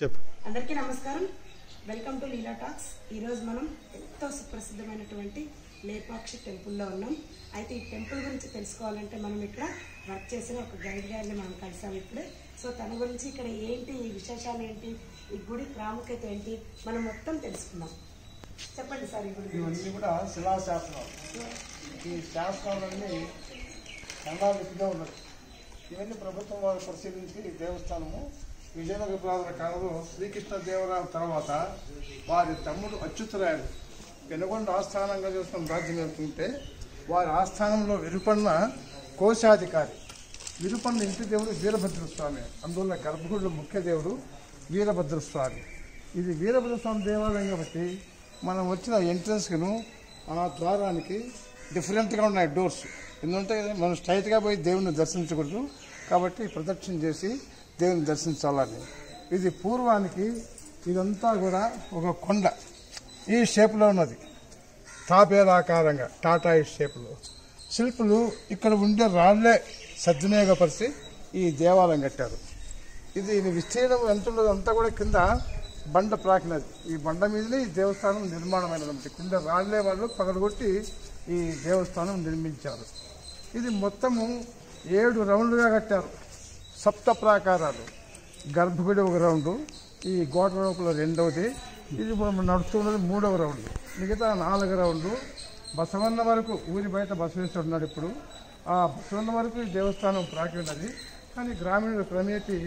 చెప్పు. అందరికీ నమస్కారం. Welcome to Leela talks. ఈరోజు మనం ఎంతో సుప్రసిద్ధమైనటువంటి లేపాక్షి టెంపుల్లో ఉన్నాం. అయితే ఈ టెంపుల్ గురించి తెలుసుకోవాలంటే మనం ఇక్కడ వర్క్ చేసిన ఒక గైడ్ గారిని మనం కలిసాం ఇప్పుడే. సో తన గురించి ఇక్కడ ఏంటి, ఈ విశేషాలు ఏంటి, ఈ గుడి ప్రాముఖ్యత ఏంటి, మనం మొత్తం తెలుసుకుందాం. చెప్పండి సార్. ఈ గుడి ఇవన్నీ కూడా శిలాశాసనాలు. ఈ శాసనాలన్నీ కళావిధిగా ఉన్నది. ఇవన్నీ ప్రభుత్వం వారు పరిశీలించి దేవస్థానము విజయనగర రాజుల కాలంలో శ్రీకృష్ణదేవరాయల తర్వాత వారి తమ్ముడు అచ్యుతరాయలు పెనుగొండ ఆస్థానంగా చేసుకున్న రాజ్యం వెళ్తుంటే వారి ఆస్థానంలో విరుపన్న కోశాధికారి. విరుపన్న ఇంటి దేవుడు వీరభద్రస్వామి. అందువల్ల గర్భగుడిలో ముఖ్య దేవుడు వీరభద్రస్వామి. ఇది వీరభద్రస్వామి దేవాలయం కాబట్టి మనం వచ్చిన ఎంట్రన్స్ను ఆ ద్వారానికి డిఫరెంట్గా ఉన్నాయి డోర్స్. ఎందుకంటే మనం స్ట్రైట్గా పోయి దేవుని దర్శించకూడదు కాబట్టి ప్రదక్షిణ చేసి దేవుని దర్శించాలని. ఇది పూర్వానికి ఇదంతా కూడా ఒక కొండ ఈ షేప్లో ఉన్నది, తాపేలాకారంగా టాటాయి షేప్లో. శిల్పులు ఇక్కడ ఉండే రాళ్లే సద్వినియోగపరిచి ఈ దేవాలయం కట్టారు. ఇది విస్తీర్ణం ఎంత ఉన్నదో అంతా కూడా కింద బండ ప్రాకినది. ఈ బండ మీదనే ఈ దేవస్థానం నిర్మాణమైనది. కింద రాళ్లే వాళ్ళు పగలగొట్టి ఈ దేవస్థానం నిర్మించారు. ఇది మొత్తము 7 రౌండ్లుగా కట్టారు. సప్త ప్రాకారాలు. గర్భగుడి ఒక రౌండు, ఈ గోడ లోపల రెండవది, ఇది మనం నడుస్తున్నది 3వ రౌండ్, మిగతా 4 రౌండ్లు. బసవన్న వరకు ఊరి బయట బసవేశ్వరుడు ఉన్నాడు. ఇప్పుడు ఆ బసవన్న వరకు ఈ దేవస్థానం ప్రాకి ఉన్నది. కానీ గ్రామీణులు క్రమేపీ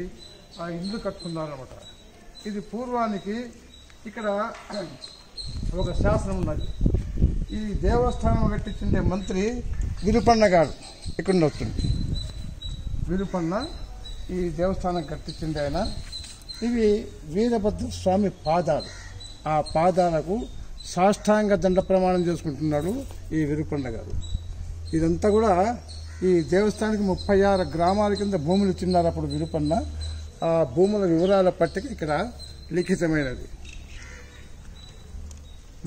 ఆ ఇల్లు కట్టుకున్నారు అన్నమాట. ఇది పూర్వానికి ఇక్కడ ఒక శాసనం ఉన్నది. ఈ దేవస్థానం కట్టించే మంత్రి విరుపన్న గారు ఇక్కడ వస్తుంది. విరుపన్న ఈ దేవస్థానం కట్టించింది ఆయన. ఇవి వీరభద్ర స్వామి పాదాలు. ఆ పాదాలకు సాష్టాంగ దండ ప్రమాణం చేసుకుంటున్నాడు ఈ విరుపన్న గారు. ఇదంతా కూడా ఈ దేవస్థానానికి 36 గ్రామాల కింద భూములు ఇచ్చిన్నారు అప్పుడు విరుపన్న. ఆ భూముల వివరాల పట్టిక ఇక్కడ లిఖితమైనది.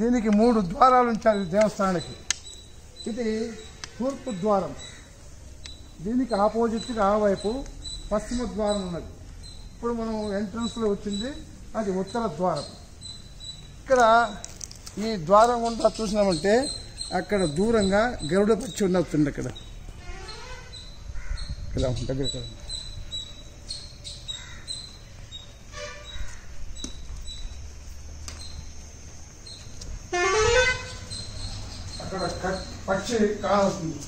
దీనికి 3 ద్వారాలు ఉంచారు దేవస్థానానికి. ఇది తూర్పు ద్వారం. దీనికి ఆపోజిట్గా ఆ వైపు పశ్చిమ ద్వారం ఉన్నది. ఇప్పుడు మనం ఎంట్రన్స్లో వచ్చింది అది ఉత్తర ద్వారం. ఇక్కడ ఈ ద్వారం గుండా చూసినామంటే అక్కడ దూరంగా గరుడ పక్షి ఉన్నట్టుంది. అక్కడ ఇలా దగ్గర అక్కడ పక్షి కావస్తుంది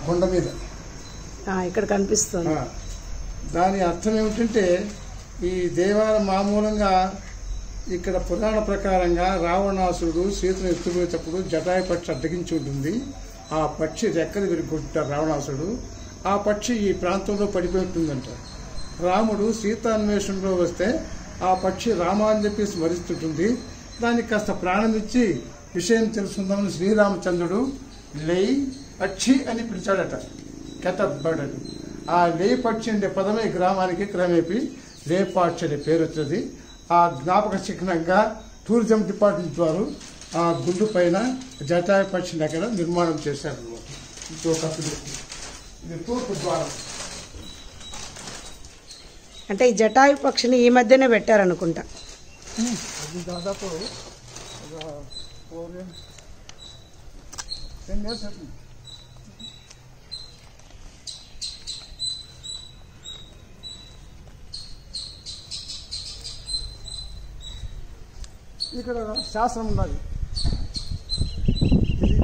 కొండ మీద ఇక్కడ కనిపిస్తుంది. దాని అర్థం ఏమిటంటే ఈ దేవాలయం మామూలంగా ఇక్కడ పురాణ ప్రకారంగా రావణాసురుడు సీతను ఎత్తుకునేటప్పుడు జటాయి పక్షి అడ్డగించి ఉంటుంది. ఆ పక్షి రెక్కలు విరుగుంటారు రావణాసురుడు. ఆ పక్షి ఈ ప్రాంతంలో పడిపోయి ఉంటుందంట. రాముడు సీతాన్వేషణలో వస్తే ఆ పక్షి రామ అని చెప్పి స్మరిస్తుంటుంది. దానికి కాస్త ప్రాణం ఇచ్చి విషయం తెలుసుకుందామని శ్రీరామచంద్రుడు లై పక్షి అని పిలిచాడట. కెతబ్బడని ఆ లేపక్షి అనే పదమే గ్రామానికి క్రమేపీ లేపాక్షి అనే పేరు వచ్చింది. ఆ జ్ఞాపక చిహ్నంగా టూరిజం డిపార్ట్మెంట్ వారు ఆ గుండు పైన జటాయి పక్షిని అక్కడ నిర్మాణం చేశారు. ఇది తూర్పు ద్వారం. అంటే ఈ జటాయు పక్షిని ఈ మధ్యనే పెట్టారనుకుంటా. అది దాదాపు 10 years అవుతుంది. ఇక్కడ శాసనం ఉన్నది. ఇది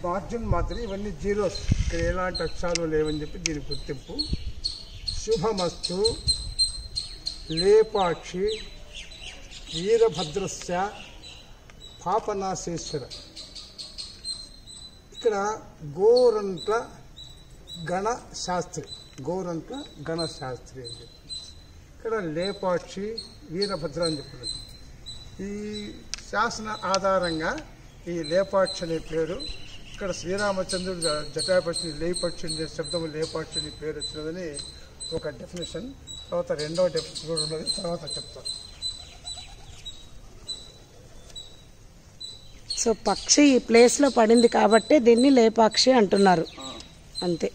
మార్జిన్ మాత్రం ఇవన్నీ జీరోస్. ఇక్కడ ఎలాంటి అక్షరాలు లేవని చెప్పి దీని గుర్తింపు. శుభమస్తు లేపాక్షి వీరభద్రస్య పాపనాశేశ్వర. ఇక్కడ గోరంట్ల గణశాస్త్రి, గోరంట్ల గణశాస్త్రి అని చెప్పి ఇక్కడ లేపాక్షి వీరభద్ర అని చెప్పినది. ఈ శాసన ఆధారంగా ఈ లేపాక్షి అనే పేరు, ఇక్కడ శ్రీరామచంద్రుడు జటాపక్షిని లేపక్షి అనే శబ్దం లేపాక్షి అనే పేరు వచ్చినదని ఒక డెఫినేషన్. తర్వాత 2వ డెఫినేషన్ కూడా ఉన్నది, తర్వాత చెప్తాను. సో పక్షి ఈ ప్లేస్లో పడింది కాబట్టి దీన్ని లేపాక్షి అంటున్నారు అంతే.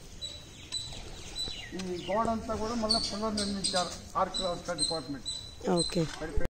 ఈ గోడ అంతా కూడా మళ్ళీ పునర్నిర్మించారు ఆర్కియాలజికల్ డిపార్ట్మెంట్. ఓకే.